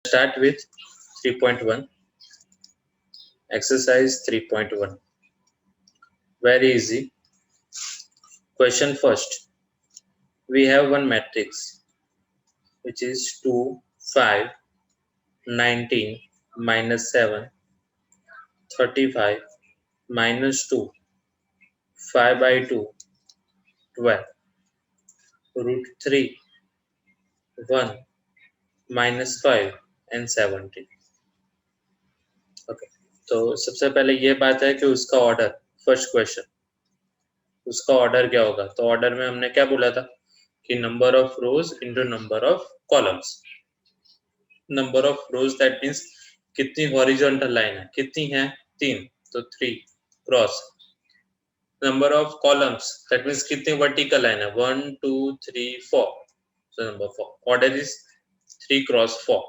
Start with 3.1. Exercise 3.1. Very easy. Question first. We have one matrix which is 2, 5, 19, minus 7, 35, minus 2, 5 by 2, 12, root 3, 1, minus 5 and 70. Okay, तो सबसे पहले ये बात है कि उसका ऑर्डर, फर्स्ट क्वेश्चन, उसका ऑर्डर क्या होगा? तो ऑर्डर में हमने क्या बोला था कि number of rose into number of columns. Number of rose that means कितनी हॉरिजॉन्टल लाइन है, कितनी है? 3, तो 3 cross. Number of columns that means कितनी वर्टिकल लाइन है? 1 2 3 4, so number 4. Order is 3 cross 4.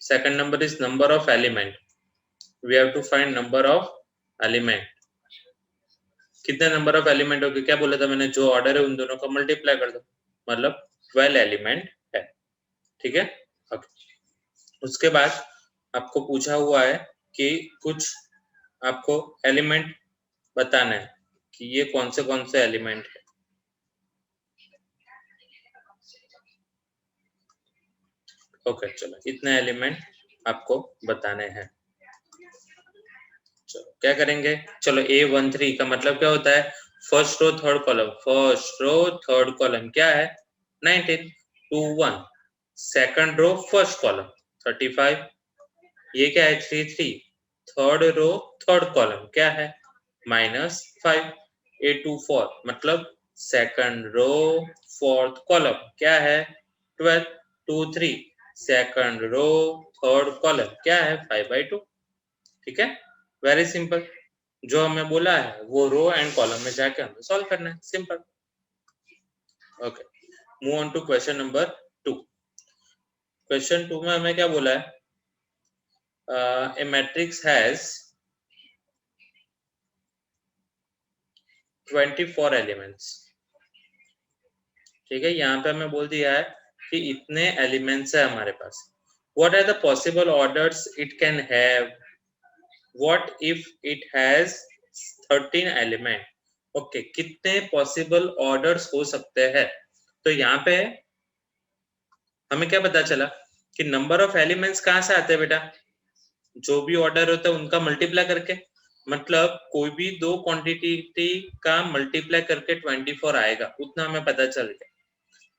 Second number is number of element. We have to find number of element. कितने number of element होगी? क्या बोला था मैंने? जो ऑर्डर है उन दोनों का मल्टीप्लाई कर दो, मतलब 12 एलिमेंट है. ठीक है. ओके. उसके बाद आपको पूछा हुआ है कि कुछ आपको एलिमेंट बताना है कि ये कौन से एलिमेंट है. ओके, चलो इतने एलिमेंट आपको बताने हैं. चलो क्या करेंगे? चलो A13 का मतलब क्या होता है? First row third column. First row third column क्या है? 19. 2 1. Second row first column 35. ये क्या है? 3 3. थर्ड रो थर्ड कॉलम क्या है? माइनस 5. A24 मतलब सेकंड रो फोर्थ कॉलम क्या है? 12. 2 3. सेकंड रो थर्ड कॉलम क्या है? 5 by 2. ठीक है. Very simple. जो हमें बोला है वो रो एंड कॉलम में जाके हमें सॉल्व करना है. Simple. Okay, move on to question number 2. Question 2 में हमें क्या बोला है? A matrix has 24 elements. ठीक है. यहाँ पे हमें बोल दिया है कि इतने एलिमेंट्स है हमारे पास. What are the possible orders it can have? What if it has 13 element? Okay, कितने पॉसिबल ऑर्डर्स हो सकते हैं? तो यहाँ पे हमें क्या पता चला कि नंबर ऑफ एलिमेंट्स कहाँ से आते हैं बेटा? जो भी ऑर्डर होता है उनका मल्टीप्लाई करके. मतलब कोई भी दो क्वांटिटी का मल्टीप्लाई करके 24 आएगा, उतना हमें पता चल गया.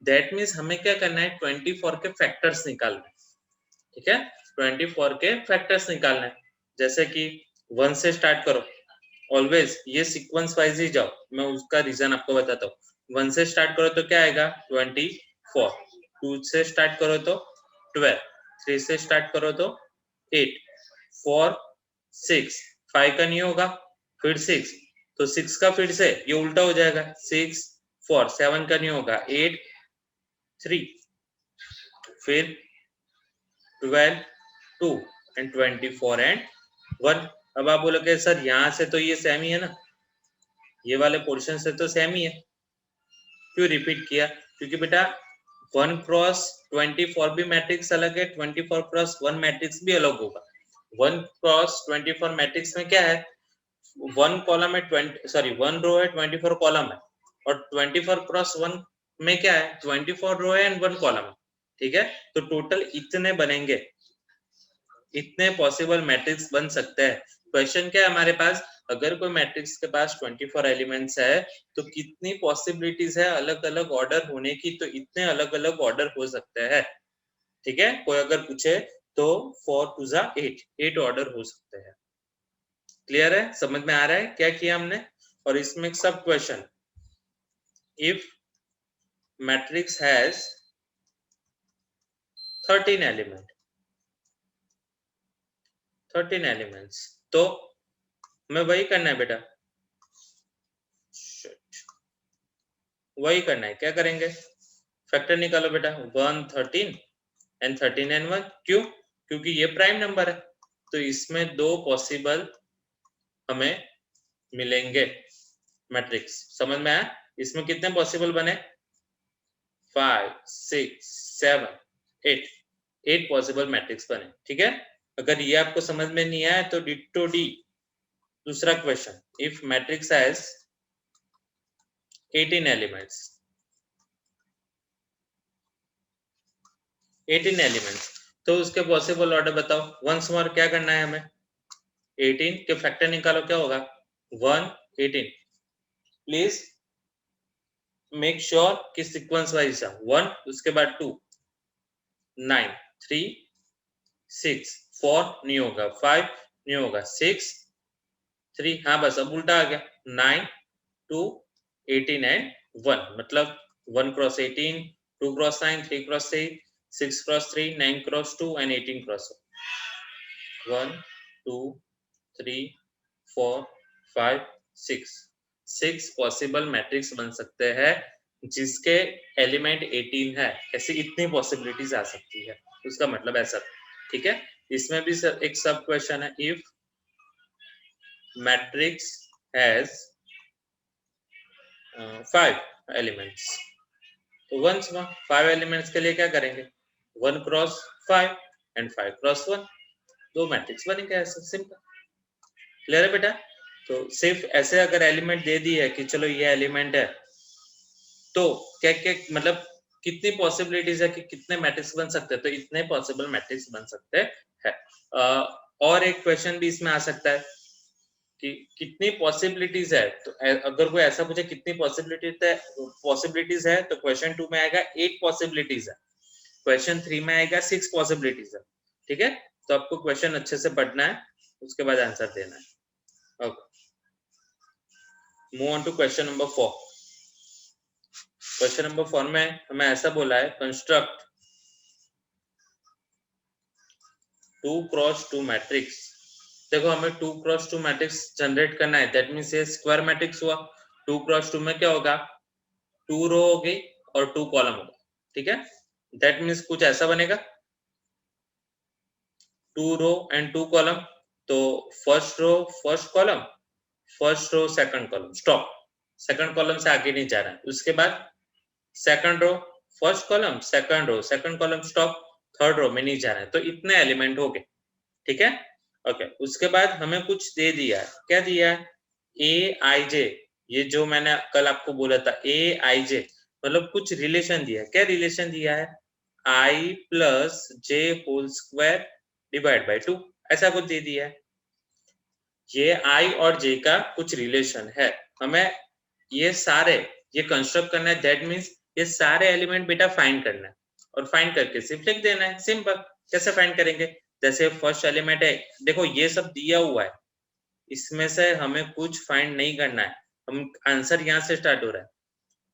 दैट मीन्स हमें क्या करना है? 24 के फैक्टर्स निकालना है. ठीक है. 24 के फैक्टर्स निकालना है. जैसे कि 1 से स्टार्ट करो. ऑलवेज ये सीक्वेंस वाइज ही जाओ. मैं उसका रीजन आपको बताता हूँ. 1 से स्टार्ट करो तो क्या आएगा? 24. 2 से स्टार्ट करो तो 12. 3 से स्टार्ट करो तो 8. 4 6. 5 का नहीं होगा, फिर 6. तो 6 का फिर से ये उल्टा हो जाएगा. 6 4. 7 का नहीं होगा, 8 3. फिर 12 2 एंड 24 एंड 1. अब आप बोलोगे सर यहाँ से तो ये सेम ही है ना, ये वाले पोर्शन से तो सेम ही है, क्यों रिपीट किया? क्योंकि बेटा 1 क्रॉस 24 भी मैट्रिक्स अलग है, 24 क्रॉस 1 मैट्रिक्स भी अलग होगा. 1 क्रॉस 24 मैट्रिक्स में क्या है? 1 कॉलम है 1 रो है, 24 कॉलम है. और 24 क्रॉस 1 में क्या है? 24 रो है एंड 1 कॉलम है. ठीक है. तो टोटल इतने बनेंगे, इतने पॉसिबल मैट्रिक्स बन सकते हैं. क्वेश्चन क्या है हमारे पास? अगर कोई मैट्रिक्स के पास 24 एलिमेंट्स है तो कितनी पॉसिबिलिटीज है अलग अलग ऑर्डर होने की? तो इतने अलग अलग ऑर्डर हो सकते हैं. ठीक है. कोई अगर पूछे तो 4 2 जा 8 ऑर्डर हो सकते हैं. क्लियर है? समझ में आ रहा है क्या किया हमने? और इसमें एक सब question, if matrix has 13 elements, तो हमें वही करना है बेटा. वही करना है. क्या करेंगे? फैक्टर निकालो बेटा. 1 13 एंड 13 एंड 1. क्यों? क्योंकि ये प्राइम नंबर है. तो इसमें दो पॉसिबल हमें मिलेंगे मैट्रिक्स. समझ में आया? इसमें कितने पॉसिबल बने? 5 6 7 8 8 पॉसिबल मैट्रिक्स बने। ठीक है, अगर ये आपको समझ में नहीं आया तो डिटो डी दूसरा question, if matrix has 18 elements 18 elements, तो उसके पॉसिबल ऑर्डर बताओ। वंस मोर क्या करना है हमें, 18 के फैक्टर निकालो, क्या होगा 1 18। प्लीज मेक श्योर कि सीक्वेंस वाइज है, 1 उसके बाद 2 9 3 6 4 नहीं होगा, 5 नहीं होगा, 6 3, हाँ बस अब उल्टा आ गया, 9 2 18 एंड 1, मतलब 1 cross 18 2 cross 9 3 cross 3 6 cross 3 9 cross 2 and 18 cross 1 2 3 4 5 6 6 possible matrix बन सकते हैं जिसके एलिमेंट 18 है। ऐसी इतनी पॉसिबिलिटीज आ सकती है, उसका मतलब ऐसा। ठीक है, इसमें भी सर एक सब क्वेश्चन है, इफ मैट्रिक्स हैज 5 एलिमेंट्स, तो वंस 5 एलिमेंट्स के लिए क्या करेंगे, 1 क्रॉस 5 एंड 5 क्रॉस 1, दो मैट्रिक्स बनेंगे, ऐसा सिंपल। क्लियर है बेटा? तो सिर्फ ऐसे अगर एलिमेंट दे दी है कि चलो ये एलिमेंट है, तो क्या क्या मतलब कितनी पॉसिबिलिटीज है कि कितने मैट्रिक्स बन सकते हैं, तो इतने पॉसिबल मैट्रिक्स बन सकते हैं। और एक क्वेश्चन भी इसमें आ सकता है कि कितनी पॉसिबिलिटीज है, तो अगर कोई ऐसा पूछे कितनी पॉसिबिलिटीज है, तो क्वेश्चन 2 में आएगा 8 पॉसिबिलिटीज है, क्वेश्चन 3 में आएगा 6 पॉसिबिलिटीज है। ठीक है, तो आपको क्वेश्चन अच्छे से पढ़ना है, उसके बाद आंसर देना है। Okay, move on to question number 4। Question number 4 में हमें ऐसा बोला है, कंस्ट्रक्ट 2 क्रॉस 2 मैट्रिक्स। देखो हमें 2 क्रॉस 2 मैट्रिक्स जनरेट करना है, दैट मीन्स ये स्क्वायर मैट्रिक्स हुआ। 2 क्रॉस 2 में क्या होगा, 2 रो होगी और 2 कॉलम होगा। ठीक है, दैट मीन्स कुछ ऐसा बनेगा, 2 रो एंड 2 कॉलम। तो first row first column, first row second column, stop, second column से आगे नहीं जा रहा है। उसके बाद second row first column, second row second column, stop, third row में नहीं जा रहा है। तो इतने एलिमेंट हो गए। ठीक है, ओके। उसके बाद हमें कुछ दे दिया है, क्या दिया है, ए आई जे, ये जो मैंने कल आपको बोला था, ए आई जे मतलब कुछ रिलेशन दिया है। क्या रिलेशन दिया है, I plus J whole square divide by 2, ऐसा कुछ दे दिया है। ये आई और जे का कुछ रिलेशन है, हमें ये सारे ये कंस्ट्रक्ट करना है, दैट मीन्स ये सारे एलिमेंट बेटा फाइंड करना है, और फाइंड करके सिर्फ लिख देना है, सिंपल। कैसे फाइंड करेंगे, जैसे फर्स्ट एलिमेंट है, देखो ये सब दिया हुआ है, इसमें से हमें कुछ फाइंड नहीं करना है, हम आंसर यहाँ से स्टार्ट हो रहा है।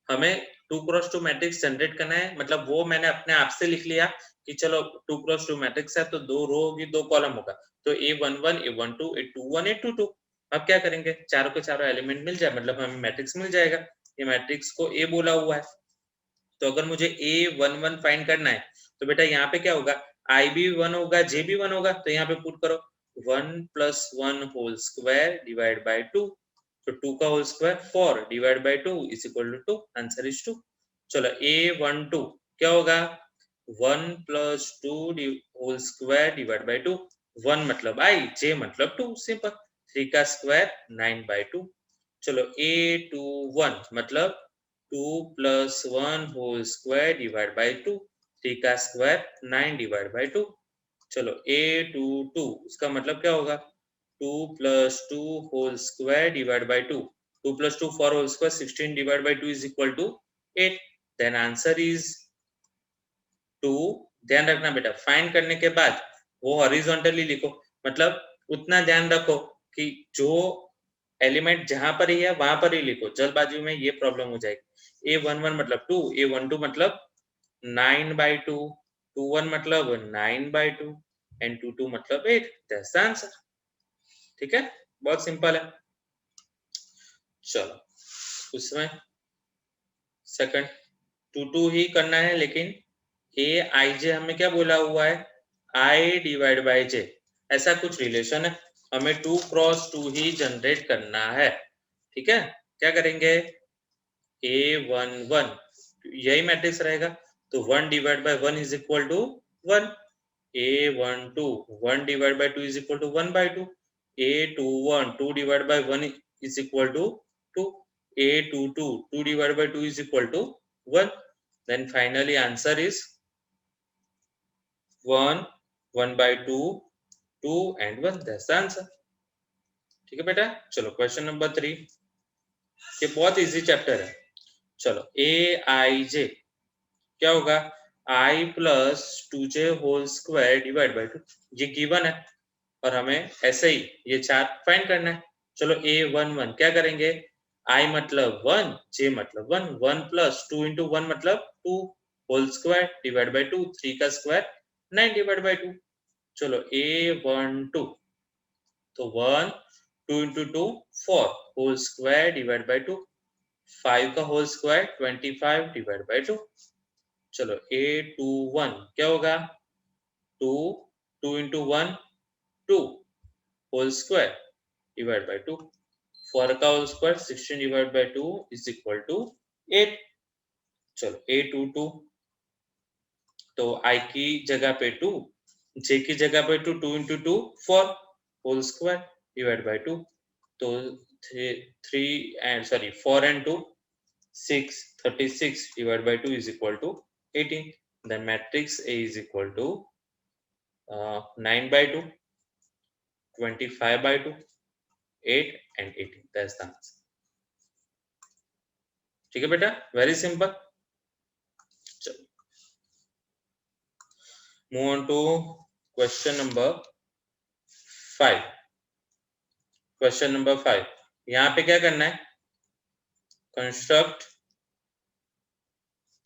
हमें 2 क्रॉस 2 मैट्रिक्स जनरेट करना है, मतलब वो मैंने अपने आप से लिख लिया कि चलो 2 क्रॉस 2 मैट्रिक्स है तो 2 रो होगी 2 कॉलम होगा, तो A11 A12 A21 A22। अब क्या करेंगे, चारों के चारों एलिमेंट मिल जाए, मतलब हमें मैट्रिक्स मिल जाएगा। ये मैट्रिक्स को A बोला हुआ है, तो अगर मुझे A11 फाइंड करना है, तो बेटा यहाँ पे क्या होगा, I भी 1 होगा, J भी 1 होगा, तो यहाँ पे पुट करो 1 + 1 होल स्क्वायर डिवाइड बाय 2, तो 2 का whole square 4 divide by 2 is equal to 2, answer is 2। चलो A12 क्या होगा, 1 + 2 होल स्क्वायर डिवाइड बाय 2, 1 मतलब I, J मतलब 2, सिंपल। 3 का स्क्वायर 9/2। चलो A21 मतलब 2 + 1 होल स्क्वायर डिवाइड बाय 2, 3 का स्क्वायर 9 डिवाइड बाय 2। चलो A22 उसका मतलब क्या होगा, 2 + 2 whole square divide by 2, 2 + 2 4 whole square 16 divide by 2 is equal to 8, then answer is 2। ध्यान रखना बेटा, फाइंड करने के बाद वो हॉरिजॉन्टली लिखो, मतलब उतना ध्यान रखो कि जो एलिमेंट जहां पर ही है वहां पर ही लिखो, जल्दबाजी में ये प्रॉब्लम हो जाएगी। A11 मतलब 2, A12 मतलब 9/2, 21 मतलब 9/2 एंड 22 मतलब 8, दैट्स द आंसर। ठीक है, बहुत सिंपल है। चलो उसमें सेकंड 22 ही करना है, लेकिन A_I_J हमें क्या बोला हुआ है, I डिवाइड बाय J, ऐसा कुछ रिलेशन है, हमें 2 क्रॉस 2 ही जनरेट करना है। ठीक है, क्या करेंगे, A11 यही मैट्रिक्स रहेगा, तो 1 divide by 1 is equal to 1, A12 1 divide by 2 is equal to 1 by 2, A21 2 divide by 1 is equal to 2, A22 2 divide by 2 is equal to 1. Then finally answer is 1, 1 by 2, 2 and 1. That's the answer. ठीक है बेटा, चलो question number 3, ये बहुत easy chapter है. चलो Aij क्या होगा, I plus 2j whole square divide by 2, ये गिवन है और हमें ऐसे ही ये चार फाइंड करना है. चलो A11 क्या करेंगे, I मतलब 1, J मतलब 1, 1 प्लस 2 इंटू 1 मतलब 2 होल स्क्वायर डिवाइड बाय 2, 3 का स्क्वायर 9 डिवाइड बाय 2. चलो A12 तो 1 2 into 2 4 whole square divide by 2, 5 का होल स्क्वायर 25 डिवाइड बाय 2. चलो A21 क्या होगा, 2 2 into 1 2 whole square divide by 2, 4 का whole square 16 divide by 2 is equal to 8. चलो A22 तो I की जगह पे 2, J की जगह पे 2, 2 into 2 4 whole square divide by 2, तो 4 and 2 6, 36 divided by 2 is equal to 18. The matrix A is equal to 9 by 2, 25 by 2, 8 and 18. That's the answer. ठीक है बेटा, very simple. चलो move on to question number 5. Question number 5, यहाँ पे क्या करना है, construct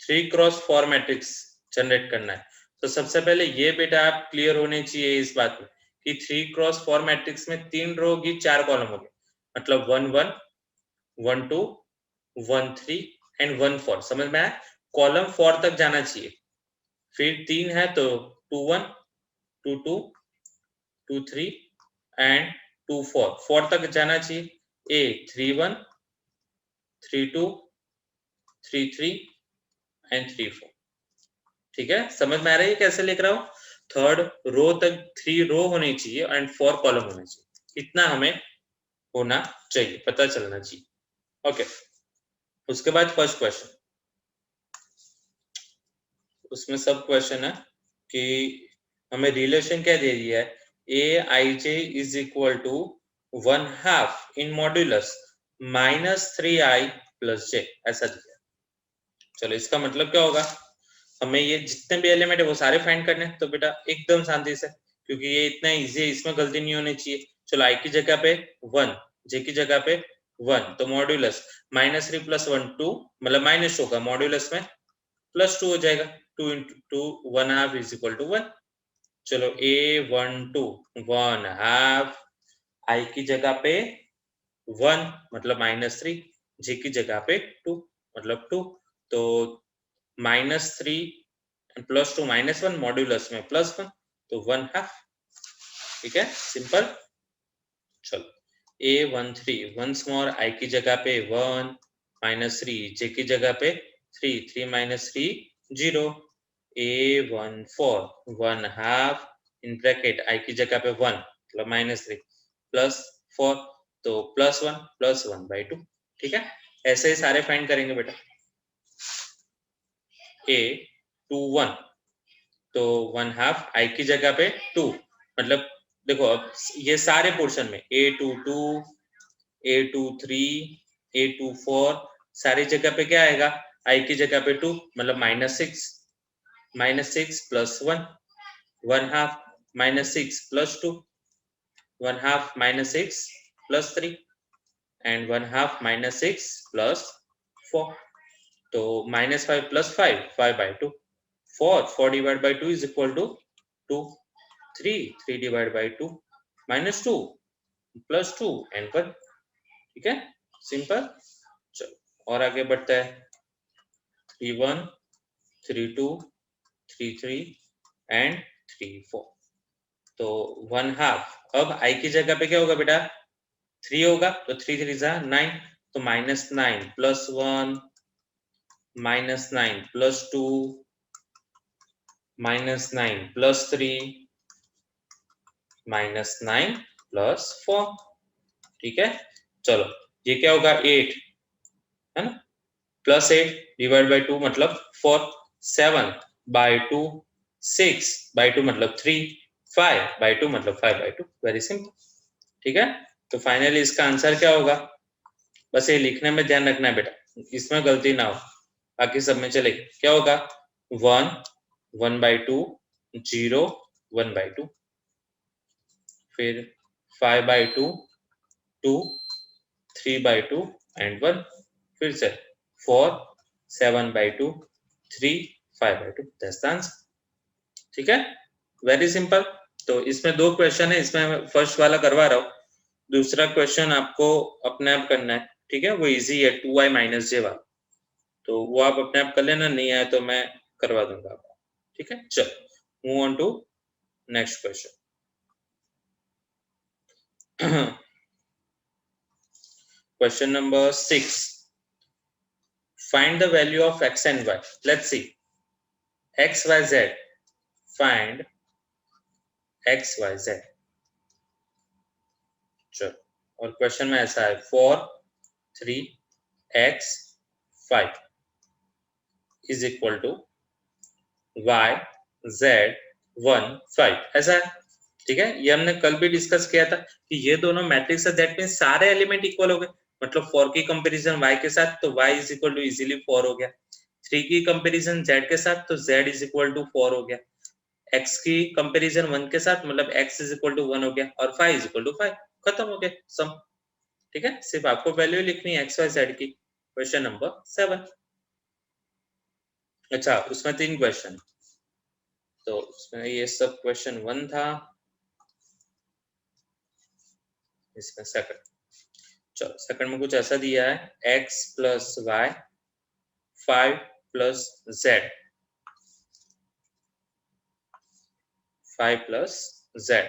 3x4 मैट्रिक्स जनरेट करना है. तो सबसे पहले ये बेटा आप क्लियर होने चाहिए इस बात में कि 3x4 मैट्रिक्स में 3 रो होगी 4 कॉलम होंगे, मतलब 1 1 1 2 1 3 एंड 1 4. समझ में आया, कॉलम 4 तक जाना चाहिए. फिर 3 है तो 2 1 2 2 2 3 एंड 2 4, 4 तक जाना चाहिए. A 3 1 3 2 3 3 and 3 4. ठीक है, समझ में आ रहा है कैसे लिख रहा हूं, थर्ड रो तक 3 रो होनी चाहिए एंड 4 कॉलम होने चाहिए, इतना हमें होना चाहिए, पता चलना चाहिए. ओके, उसके बाद फर्स्ट क्वेश्चन, उसमें सब क्वेश्चन है कि हमें रिलेशन क्या दे दिया है, Aij is equal to 1/2 in modulus -3i plus j, ऐसा दिया. चलो इसका मतलब क्या होगा, हमें ये जितने भी एलिमेंट है वो सारे फाइंड करने हैं. तो बेटा एकदम शांति से, क्योंकि ये इतना इजी है, इसमें गलती नहीं होनी चाहिए. चलो I की जगह पे 1, J की जगह पे 1, तो मॉड्यूलस -3 + 1 2, मतलब माइनस होगा, मॉड्यूलस में +2 हो जाएगा, 2 × 2 1/2 इज इक्वल टू 1. चलो A12 1/2, I की जगह पे 1 मतलब -3, J की जगह पे 2 मतलब 2, तो -3 + 2 -1, मॉड्यूलस में +1, तो 1/2. ठीक है, सिंपल. चलो A13 वंस मोर I की जगह पे 1 -3, J की जगह पे 3 3 - 3 0. A14 1/2 इन ब्रैकेट I की जगह पे 1 मतलब -3 +4, तो +1 +1/2. ठीक है, ऐसे ही सारे फाइंड करेंगे बेटा. A21 तो 1/2 I की जगह पे 2, मतलब देखो अब ये सारे पोर्शन में A22 A23 A24 सारी जगह पे क्या आएगा, I की जगह पे 2 मतलब -6 + 1 1/2 -6 + 2 1/2 -6 + 3 एंड 1/2 -6 + 4, तो -5 + 5 5/2. 4 divided by 2 is equal to 2. 3 divided by 2 -2 + 2 and 1. ठीक है, सिंपल. चलो और आगे बढ़ते हैं. 3 1 3 2 3 3 एंड 3 4, तो 1/2. अब I की जगह पे क्या होगा बेटा, 3 होगा, तो 3 3 9, तो -9 + 1 -9 + 2 -9 + 3 -9 + 4। ठीक है, चलो ये क्या होगा 8 है ना, +8 / 2 मतलब 4, 7/2 6/2 मतलब 3, 5/2 मतलब 5/2। Very simple. ठीक है, तो फाइनली इसका आंसर क्या होगा, बस ये लिखने में ध्यान रखना है बेटा, इसमें गलती ना हो, बाकी सब में चलेगी। क्या होगा 1 1/2 0 1/2, फिर 5/2 2 3/2 एंड 1, फिर से 4 7/2 3 5/2। That's the answer. ठीक है, वेरी सिंपल। तो इसमें 2 क्वेश्चन है, इसमें मैं फर्स्ट वाला करवा रहा हूँ, दूसरा क्वेश्चन आपको अपने आप करना है। ठीक है, वो इजी है 2i - j वाला, तो वो आप अपने आप कर लेना, नहीं आए तो मैं करवा दूंगा आपको। ठीक है, चलो move on to next question. Question number 6, find the value of x and y. Let's see, x y z, find x y z। चलो, और क्वेश्चन में ऐसा है 4 3 x 5 is equal to y z 1 5, ऐसा है। ठीक है, ये हमने कल भी डिस्कस किया था कि ये दोनों मैट्रिक्स है, दैट मींस सारे एलिमेंट इक्वल हो गए, मतलब 4 की कंपैरिजन y के साथ तो y is equal to easily 4 हो गया, 3 की कंपैरिजन z के साथ तो z इज इक्वल टू 4 हो गया, x की कंपैरिजन 1 के साथ मतलब x इज इक्वल टू 1 हो गया, और 5 इज इक्वल टू 5, खत्म हो गया सम। ठीक है, सिर्फ आपको वैल्यू लिखनी है x y z की। Question number 7। अच्छा, उसमें 3 क्वेश्चन, तो उसमें ये सब क्वेश्चन 1 था, इसमें सेकंड। चलो, सेकंड में कुछ ऐसा दिया है x + y 5 + z 5 + z,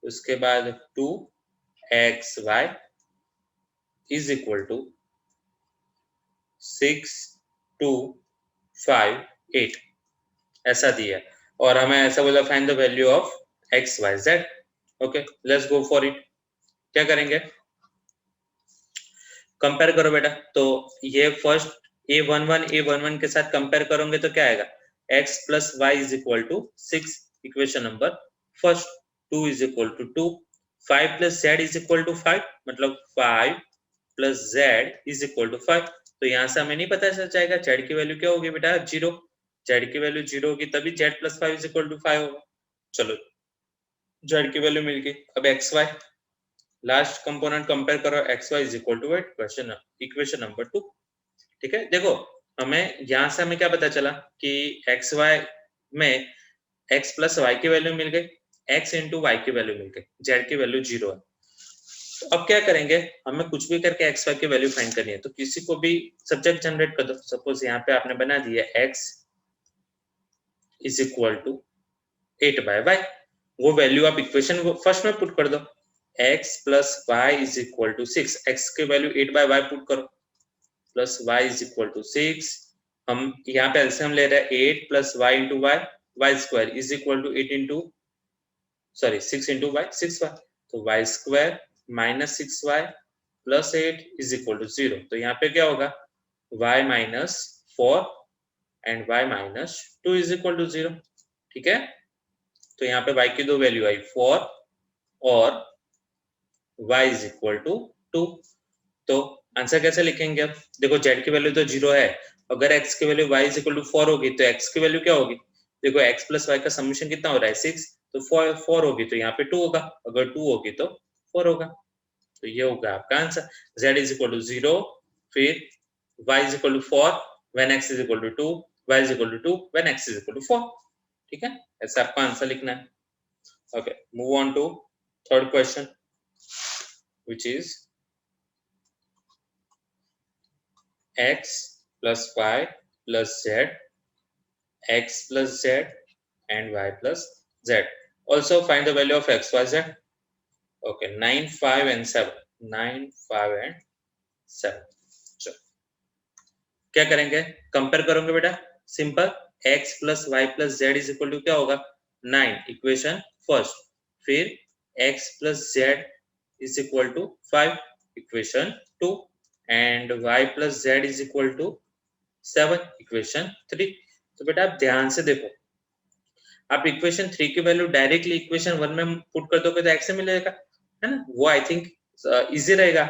उसके बाद 2xy इज इक्वल टू 6 2 5 8, ऐसा दिया है, और हमें ऐसा बोला find the value of x y z। Okay, let's go for it. क्या करेंगे, कंपेयर करो बेटा, तो ये फर्स्ट a11 के साथ कंपेयर करोगे तो क्या आएगा, x + y is equal to 6, equation number first, 2 is equal to 2, 5 + z is equal to 5, मतलब 5 + z इज इक्वल टू 5। तो यहाँ से हमें नहीं पता चल जाएगा z की वैल्यू क्या होगी बेटा, 0, z की वैल्यू 0 होगी तभी z + 5 इज इक्वल टू 5 होगा। चलो, z की वैल्यू मिल गई, अब x y last component compare करो, X Y is equal to question equation number 2। ठीक है, देखो हमें यहाँ से हमें क्या पता चला कि एक्स वाई में x + y की वैल्यू मिल गई, x × y की वैल्यू मिल गई, z की वैल्यू 0 है। तो अब क्या करेंगे, हमें कुछ भी करके x y की वैल्यू फाइंड करनी है, तो किसी को भी सब्जेक्ट जनरेट कर दो। सपोज यहाँ पे आपने बना दिया x is equal to 8/y, वो वैल्यू आप इक्वेशन फर्स्ट में पुट कर दो, x + y is equal to 6, x की वैल्यू 8/y पुट करो, plus y is equal to 6, हम यहाँ पे एलसीएम ले रहे हैं 8 + y × y, y² is equal to 8 × sorry 6 × y 6y, तो y² - 6y + 8 is equal to 0। तो यहाँ पे क्या होगा, y - 4 and y - 2 is equal to 0। ठीक है, तो यहाँ पे y की दो वैल्यू आई 4 और y इज इक्वल टू 2। तो आंसर कैसे लिखेंगे, अब देखो z की वैल्यू तो 0 है, अगर x की value y is equal to 4 होगी तो x की वैल्यू क्या होगी, देखो x + y का समेशन कितना हो रहा है 6, तो 4 होगी तो यहाँ पे 2 होगा, अगर 2 होगी तो 4 होगा, तो ये होगा आपका answer. z is equal to 0, फिर y इज इक्वल टू 4 व्हेन x is equal to 2, y is equal to 2 व्हेन x इज इक्वल टू 4। ठीक है, ऐसा आपका आंसर लिखना है। Okay, move on to third question, which is x + y + z, x + z and y + z. Also find the value of x, y, z. Okay, 9 5 and 7, 9 5 and 7। चलो, क्या करेंगे, compare करोगे बेटा, simple, x plus y plus z is equal to क्या होगा 9, equation first, फिर x plus z is equal to 5, equation 2, and y plus z is equal to 7, equation 3। तो बेटा आप ध्यान से देखो, आप इक्वेशन 3 की वैल्यू डायरेक्टली इक्वेशन 1 में पुट कर दोगे तो x से मिलेगा, है ना, वो आई थिंक इजी रहेगा।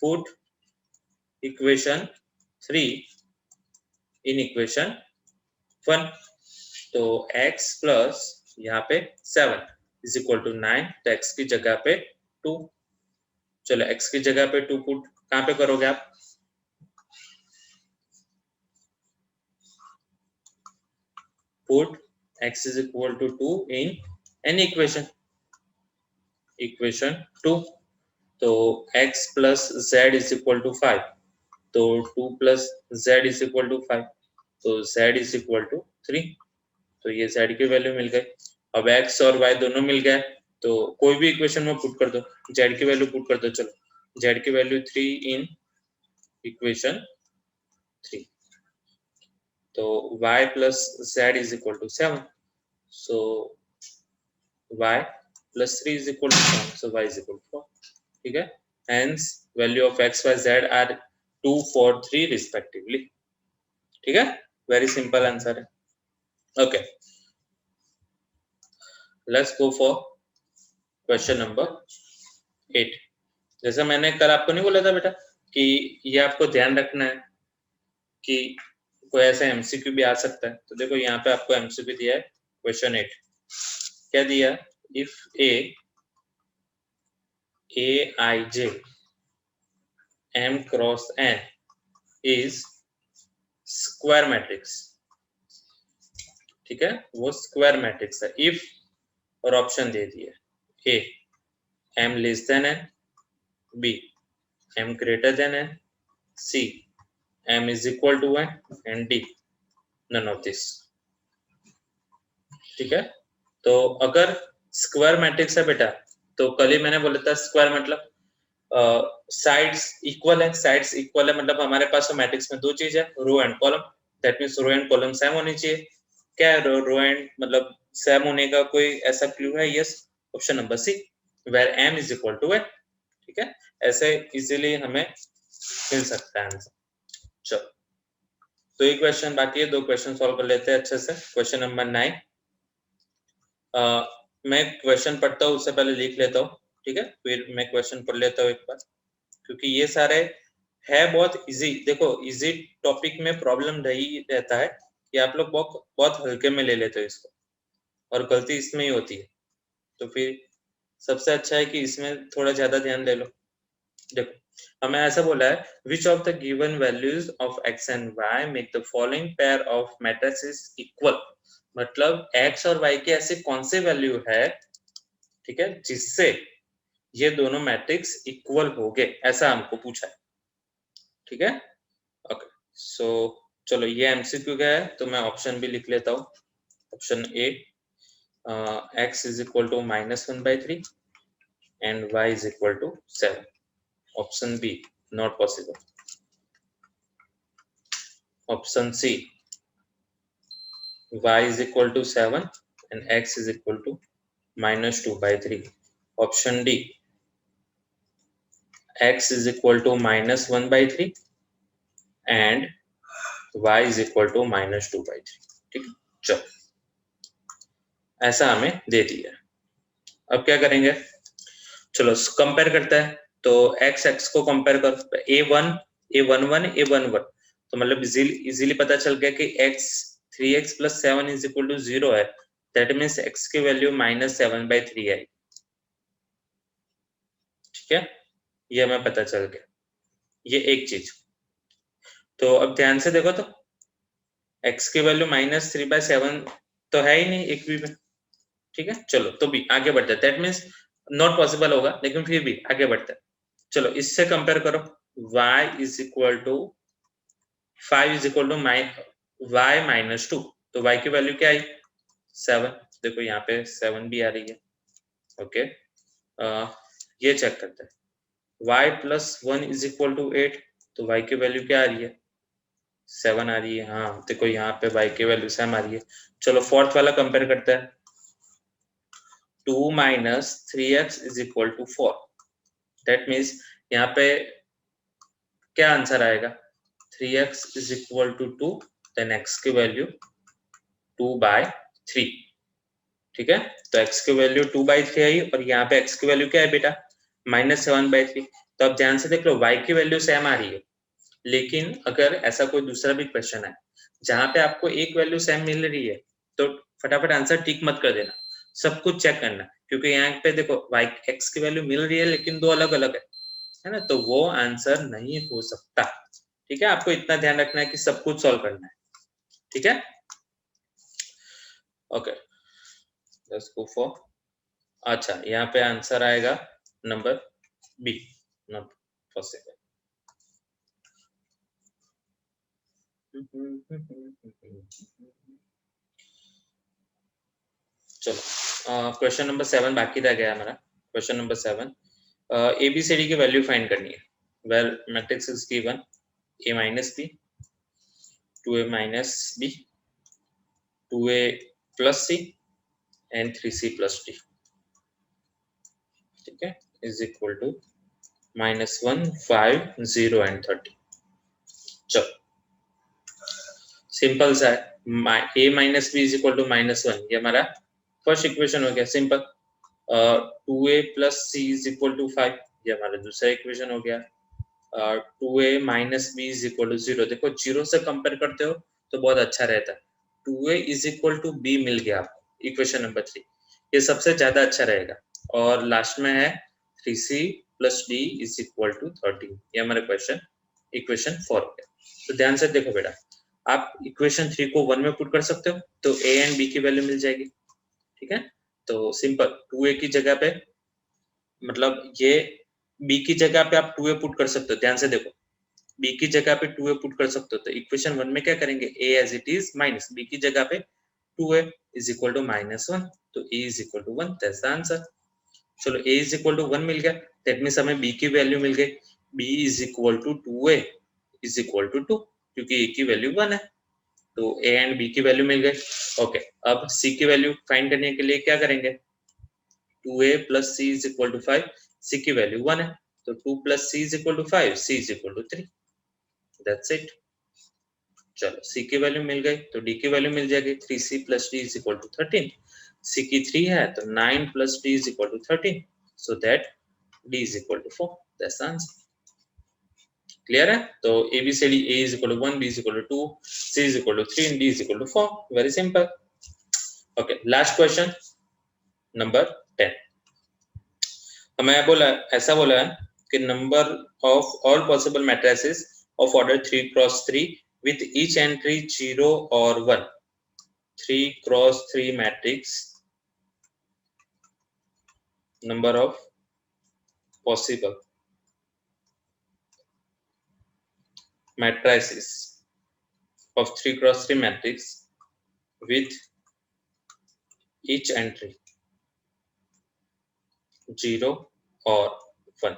पुट इक्वेशन 3 इन इक्वेशन 1, तो x प्लस यहाँ पे 7 इज इक्वल टू 9, तो x की जगह पे 2, चलो x की जगह पे 2 पुट कहाँ पे करोगे आप, put x is equal to 2 in any equation, equation 2, तो x plus z is equal to 5, तो 2 plus z is equal to 5, तो z इज इक्वल टू 3, तो ये z की वैल्यू मिल गई। अब x और y दोनों मिल गए, तो कोई भी इक्वेशन में पुट कर दो, z की वैल्यू पुट कर दो, चलो z की वैल्यू 3 इन इक्वेशन 3, तो y plus z is equal to 7, so y plus 3 is equal to 7, so y is equal to 4, ठीक है, hence value of x, y, z are 2, 4, 3 respectively, ठीक है, very simple answer है। okay, let's go for question number 8। जैसा मैंने कल आपको नहीं बोला था बेटा कि ये आपको ध्यान रखना है कि कोई ऐसा एमसीक्यू भी आ सकता है, तो देखो यहाँ पे आपको एमसीक्यू दिया है क्वेश्चन 8, क्या दिया, if aij m cross n is square matrix, ठीक है, वो स्क्वायर मैट्रिक्स है, इफ और ऑप्शन दे दिए, A m less than n, B m greater than n, C m is equal to n, and D none of this, ठीक है। तो अगर स्क्वायर मैट्रिक्स है बेटा, तो कल ही मैंने बोला था स्क्वायर मतलब साइड्स इक्वल है, साइड्स इक्वल है मतलब हमारे पास तो मैट्रिक्स में दो चीज है, row and column, that means row and column same होनी चाहिए। क्या है रो एंड मतलब सेम होने का कोई ऐसा क्लू है, yes, option number C, where m is equal to n, ठीक है, ऐसे इजीली हमें मिल सकता है आंसर। चलो तो एक क्वेश्चन बाकी है, दो क्वेश्चन सॉल्व कर लेते हैं अच्छे से। क्वेश्चन नंबर 9, मैं क्वेश्चन पढ़ता हूँ उससे पहले लिख लेता हूँ, ठीक है, फिर मैं क्वेश्चन पढ़ लेता हूँ एक बार, क्योंकि ये सारे है बहुत इजी। देखो इजी टॉपिक में प्रॉब्लम रही रहता है कि आप लोग बहुत बहुत हल्के में ले लेते हो इसको, और गलती इसमें ही होती है, तो फिर सबसे अच्छा है कि इसमें थोड़ा ज्यादा ध्यान दे लो। देखो हमें ऐसा बोला है, which of the given values of x and y make the following pair of matrices equal, मतलब x और y की ऐसी कौन सी वैल्यू है, ठीक है, जिससे ये दोनों मैट्रिक्स इक्वल हो गए, ऐसा हमको पूछा है, ठीक है। ओके सो चलो ये एमसीक्यू का है, तो मैं ऑप्शन भी लिख लेता हूँ। Option A x is equal to -1/3 and y is equal to 7, option B not possible, option C y is equal to 7 and x is equal to -2/3, option D x is equal to -1/3 and y is equal to -2/3, ठीक है। चलो ऐसा हमें दे दिया, अब क्या करेंगे, चलो कंपेयर करते हैं, तो x को कंपेयर करो, a1 a11 a11, तो मतलब इजीली पता चल गया कि x 3x + 7 = 0 है, दैट मीन्स x की वैल्यू -7/3 है, ठीक है, ये हमें पता चल गया, ये एक चीज। तो अब ध्यान से देखो, तो x की वैल्यू -3/7 तो है ही नहीं एक भी में, ठीक है। चलो तो भी आगे बढ़ते हैं, दैट मीन्स नॉट पॉसिबल होगा, लेकिन फिर भी आगे बढ़ते हैं। चलो इससे कंपेयर करो, y is equal to 5 is equal to y -2, तो y की वैल्यू क्या आई 7, देखो यहाँ पे 7 भी आ रही है, ओके। ये चेक करते हैं, y + 1 इज इक्वल टू 8, तो y की वैल्यू क्या आ रही है 7 आ रही है। हाँ देखो यहाँ पे y की वैल्यू सेम आ रही है। चलो फोर्थ वाला कंपेयर करते हैं। 2 minus 3x is equal to 4। That means यहाँ पे क्या आंसर आएगा? 3x is equal to 2, then x की वैल्यू 2/3। ठीक है, तो x की वैल्यू 2/3 आई और यहाँ पे x की वैल्यू क्या है बेटा? -7/3। तो अब ध्यान से देख लो, y की वैल्यू सेम आ रही है, लेकिन अगर ऐसा कोई दूसरा भी क्वेश्चन है जहां पे आपको एक वैल्यू सेम मिल रही है तो फटाफट आंसर टिक मत कर देना, सब कुछ चेक करना, क्योंकि यहाँ पे देखो y x की वैल्यू मिल रही है लेकिन दो अलग अलग है ना, तो वो आंसर नहीं हो सकता। ठीक है, आपको इतना ध्यान रखना है कि सब कुछ सॉल्व करना है। ठीक है, ओके, लेट्स गो फॉर, अच्छा यहाँ पे आंसर आएगा नंबर बी, नॉट पॉसिबल। चलो क्वेश्चन नंबर 7 बाकी रह गया हमारा। क्वेश्चन नंबर 7, ABCD की वैल्यू फाइंड करनी है। Well matrix is given A minus B, 2A minus B, 2A plus C and 3C plus D। ठीक है, इज इक्वल टू -1, 5, 0 एंड 30। चलो सिंपल सा है, A minus B is equal to -1, ये हमारा फर्स्ट इक्वेशन हो गया simple. 2A plus C is equal to 5, ये हमारा दूसरा इक्वेशन हो गया। 2A minus B is equal to 0, देखो 0 से कंपेयर करते हो तो बहुत अच्छा रहता है। 2A is equal to B मिल गया आपको, इक्वेशन नंबर 3, ये सबसे ज्यादा अच्छा रहेगा। और लास्ट में है 3C plus D is equal to 13, ये हमारा क्वेश्चन इक्वेशन 4 हो गया। तो ध्यान से देखो बेटा, आप इक्वेशन 3 को 1 में पुट कर सकते हो तो A एंड B की वैल्यू मिल जाएगी। ठीक है, तो सिंपल 2A की जगह पे, मतलब ये B की जगह पे आप 2A पुट कर सकते हो। ध्यान से देखो, B की जगह पे 2A पुट कर सकते हो, तो इक्वेशन 1 में क्या करेंगे? A as it is minus B की जगह पे 2A इज इक्वल टू -1, तो A is equal to 1, that's the answer. चलो A इज इक्वल टू 1 मिल गया, दैट मींस हमें B की वैल्यू मिल गई। B is equal to 2A is equal to 2, क्योंकि A की वैल्यू 1 है, तो A एंड B की वैल्यू मिल गई। ओके, अब C की वैल्यू फाइंड करने के लिए क्या करेंगे? 2A plus C is equal to 5, C की वैल्यू 1 है, तो 2 plus C is equal to 5, C is equal to 3, that's it। चलो C की वैल्यू मिल गई तो D की वैल्यू मिल जाएगी, 3C plus D is equal to 13, C की 3 है तो 9 plus D is equal to 13, so that D is equal to 4, that's the answer। Clear है? तो ABCD, A is equal to 1, B is equal to 2, C is equal to 3 and D is equal to 4, very simple। okay, last question number 10, हमें बोला, ऐसा बोला है कि number of all possible matrices of order 3 cross 3 with each entry 0 और 1, 3 cross 3 matrix, number of possible matrices of 3 cross 3 matrix with each entry 0 और 1।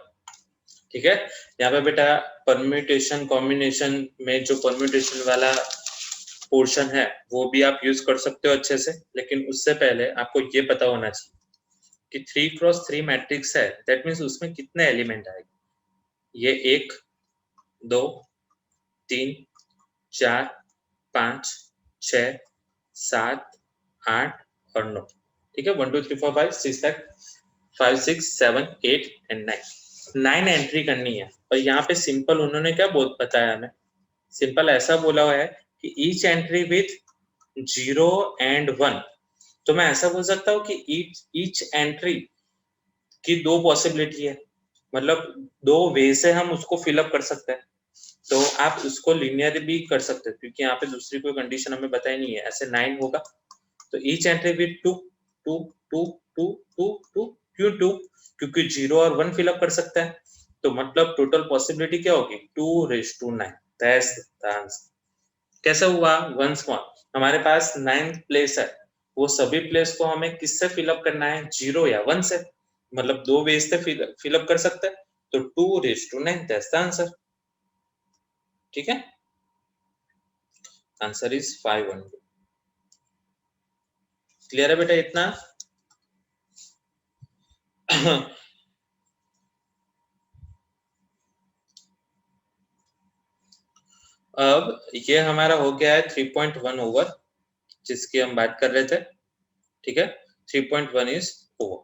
ठीक है, यहाँ पे बेटा परम्यूटेशन कॉम्बिनेशन में जो परम्यूटेशन वाला पोर्शन है वो भी आप यूज कर सकते हो अच्छे से, लेकिन उससे पहले आपको ये पता होना चाहिए कि 3 क्रॉस 3 मैट्रिक्स है, दैट मीन्स उसमें कितने एलिमेंट आएंगे। ये 1, 2, 3, 4, 5, 6, 7, 8 और 9। ठीक है, 1 2 3 4 5 6 तक, 5 6 7 8 एंड 9 एंट्री करनी है। और यहाँ पे सिंपल उन्होंने क्या बताया हमें, सिंपल ऐसा बोला हुआ है कि ईच एंट्री विथ 0 एंड 1, तो मैं ऐसा बोल सकता हूँ कि ईच एंट्री की दो पॉसिबिलिटी है, मतलब दो वे से हम उसको फिलअप कर सकते हैं। तो आप उसको लिनियर भी कर सकते हैं, क्योंकि यहाँ पे दूसरी कोई कंडीशन हमें बताई नहीं है। ऐसे 9 होगा तो ईच एंट्री विथ 2 2 2 2 2 2, क्यों 2? क्योंकि 0 और 1 फिलअप कर सकता है, तो मतलब टोटल पॉसिबिलिटी क्या होगी? 2/9, दैट्स द आंसर। कैसे हुआ? वंस मोर, हमारे पास 9 प्लेस है, वो सभी प्लेस को हमें किससे फिलअप करना है? 0 या 1 से, मतलब दो वे से फिलअप कर सकते हैं, तो 2/9, दैट्स द आंसर। ठीक है, आंसर इज 5 only. क्लियर है बेटा इतना? अब ये हमारा हो गया है 3.1 ओवर, जिसकी हम बात कर रहे थे, ठीक है। 3.1 इज ओवर।